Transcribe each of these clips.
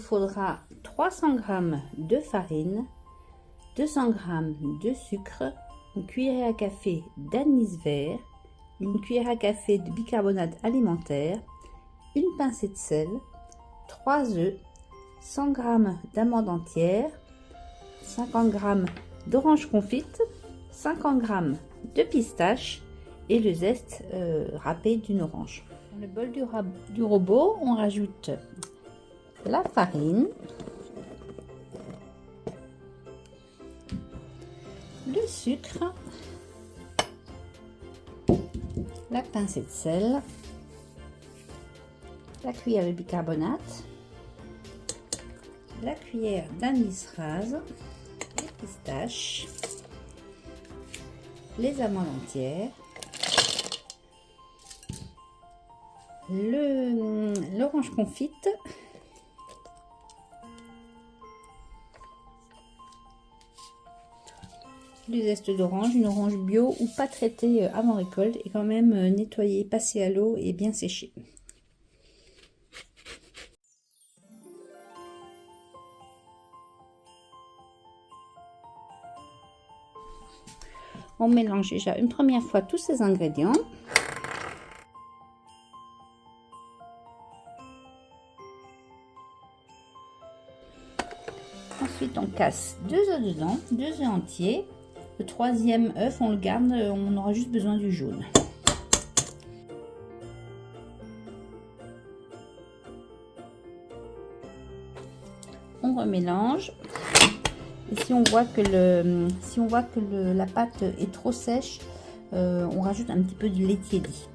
faudra 300 g de farine, 200 g de sucre, une cuillère à café d'anis vert, une cuillère à café de bicarbonate alimentaire, une pincée de sel, 3 œufs, 100 g d'amandes entières, 50 g d'orange confite, 50 g de pistache et le zeste râpé d'une orange. Dans le bol du robot, on rajoute la farine, le sucre, la pincée de sel, la cuillère de bicarbonate, la cuillère d'anis rase, les pistaches, les amandes entières, l'orange confite, du zeste d'orange, une orange bio ou pas traitée avant récolte et quand même nettoyée, passée à l'eau et bien séchée. On mélange déjà une première fois tous ces ingrédients. Ensuite, on casse 2 œufs dedans, 2 œufs entiers. Le troisième œuf, on le garde, on aura juste besoin du jaune. On remélange. Et si on voit que la pâte est trop sèche, on rajoute un petit peu de lait tiédi.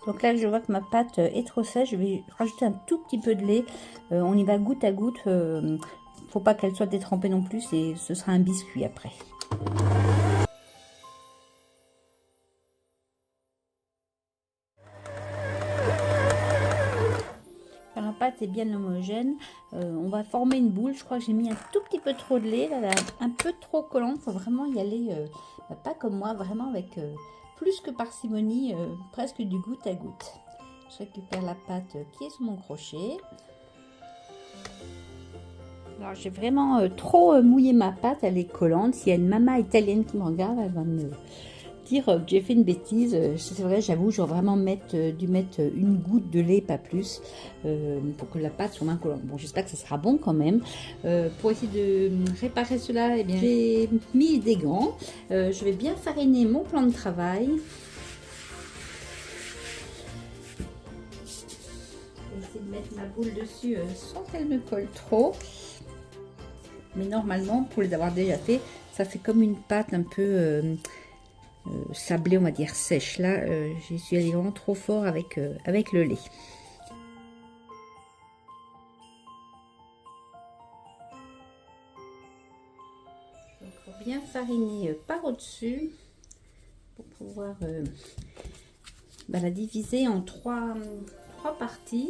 Donc là, je vois que ma pâte est trop sèche. Je vais rajouter un tout petit peu de lait. On y va goutte à goutte. Faut pas qu'elle soit détrempée non plus. Et ce sera un biscuit après. Quand la pâte est bien homogène, on va former une boule. Je crois que j'ai mis un tout petit peu trop de lait. Là, un peu trop collant. Il faut vraiment y aller, pas comme moi, vraiment avec plus que parcimonie, presque du goutte à goutte. Je récupère la pâte qui est sous mon crochet. Alors j'ai vraiment trop mouillé ma pâte, elle est collante. S'il y a une maman italienne qui me regarde, elle va me dire que j'ai fait une bêtise. C'est vrai, j'avoue, j'aurais vraiment dû mettre une goutte de lait, pas plus, pour que la pâte soit moins collante. Bon, j'espère que ça sera bon quand même. Pour essayer de réparer cela, eh bien, j'ai mis des gants. Je vais bien fariner mon plan de travail. Je vais essayer de mettre ma boule dessus sans qu'elle me colle trop. Mais normalement, pour les avoir déjà fait, ça fait comme une pâte un peu sablée, on va dire sèche. Là, j'y suis allée vraiment trop fort avec le lait. Donc, bien fariner par au-dessus pour pouvoir la diviser en trois parties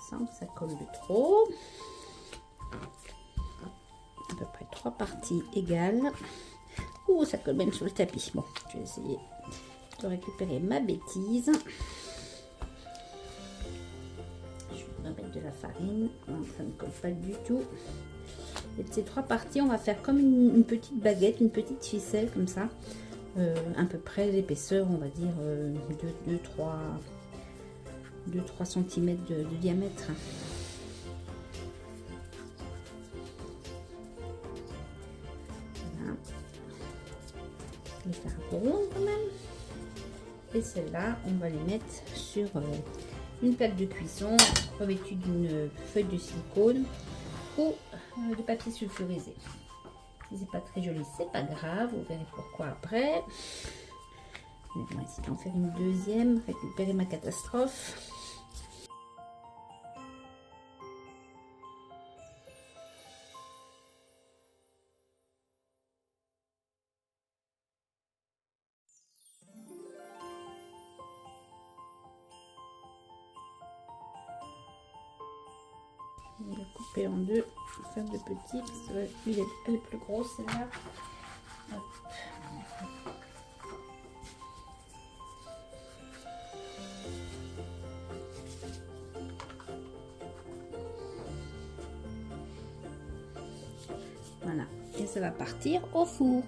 sans que ça colle de trop. À peu près 3 parties égales. Ouh, ça colle même sur le tapis. Bon, je vais essayer de récupérer ma bêtise. Je vais remettre de la farine. Non, ça ne colle pas du tout. Et de ces 3 parties, on va faire comme une petite baguette, une petite ficelle comme ça. À peu près l'épaisseur, on va dire 2-3 cm de diamètre. Les faire un peu rondes quand même. Et celles-là, on va les mettre sur une plaque de cuisson revêtue d'une feuille de silicone ou de papier sulfurisé. Si c'est pas très joli, c'est pas grave, vous verrez pourquoi après. Je vais essayer d'en faire une deuxième, récupérer ma catastrophe. On va couper en deux, faire de petits, parce que elle est plus grosse celle-là. Voilà, et ça va partir au four.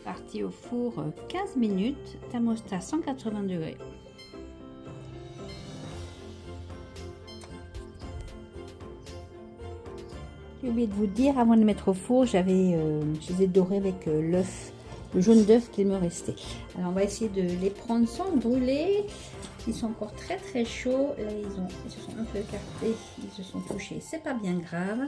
Parti au four 15 minutes, thermostat 180 degrés. J'ai oublié de vous dire, avant de mettre au four, je les ai dorés avec l'œuf, le jaune d'œuf qu'il me restait. Alors on va essayer de les prendre sans brûler. Ils sont encore très très chauds. Là ils se sont un peu écartés, ils se sont touchés. C'est pas bien grave.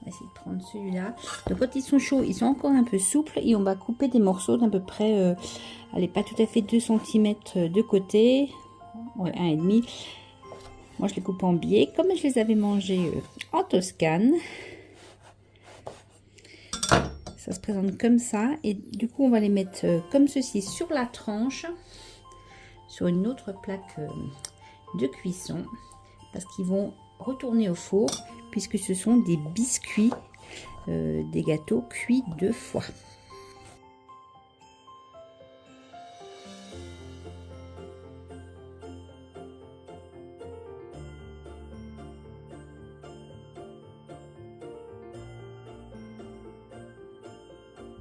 On va essayer de prendre celui-là. Donc quand ils sont chauds, ils sont encore un peu souples et on va couper des morceaux d'à peu près, allez, pas tout à fait 2 cm de côté. Ouais, 1,5. Moi je les coupe en biais comme je les avais mangés en Toscane. Ça se présente comme ça et du coup on va les mettre comme ceci sur la tranche, sur une autre plaque de cuisson, parce qu'ils vont retourner au four puisque ce sont des biscuits, des gâteaux cuits 2 fois.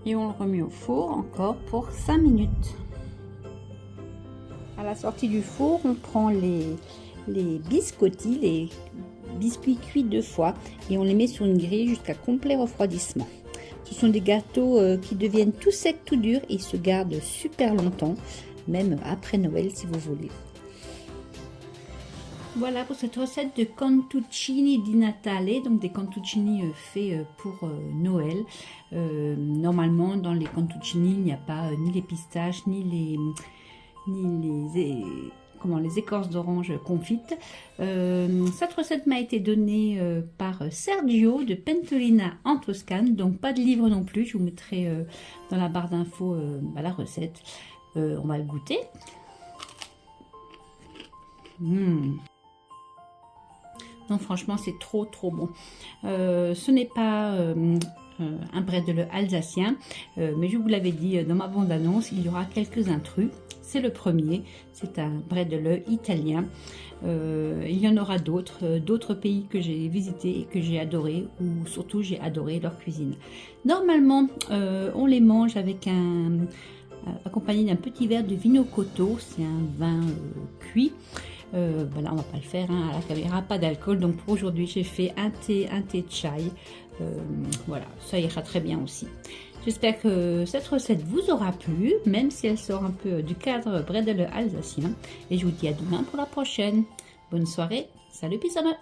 Et on le remet au four encore pour 5 minutes. À la sortie du four, on prend les biscottis, les biscuits cuits 2 fois, et on les met sur une grille jusqu'à complet refroidissement. Ce sont des gâteaux qui deviennent tout secs, tout durs, et ils se gardent super longtemps, même après Noël si vous voulez. Voilà pour cette recette de cantuccini di Natale, donc des cantuccini faits pour Noël. Normalement, dans les cantuccini, il n'y a pas ni les pistaches, ni les écorces d'orange confites. Cette recette m'a été donnée par Sergio de Pentolina en Toscane, donc pas de livre non plus. Je vous mettrai dans la barre d'infos la recette. On va le goûter. Non, franchement, c'est trop bon. Ce n'est pas un bredel alsacien, mais je vous l'avais dit dans ma bande-annonce, il y aura quelques intrus. C'est le premier, c'est un bredel italien. Il y en aura d'autres pays que j'ai visités et que j'ai adoré, ou surtout j'ai adoré leur cuisine. Normalement, on les mange avec accompagné d'un petit verre de vino cotto, c'est un vin cuit. Voilà, on va pas le faire à la caméra, pas d'alcool. Donc pour aujourd'hui, j'ai fait un thé de chai. Voilà, ça ira très bien aussi. J'espère que cette recette vous aura plu, même si elle sort un peu du cadre bredel alsacien. Et je vous dis à demain pour la prochaine. Bonne soirée, salut Pisama.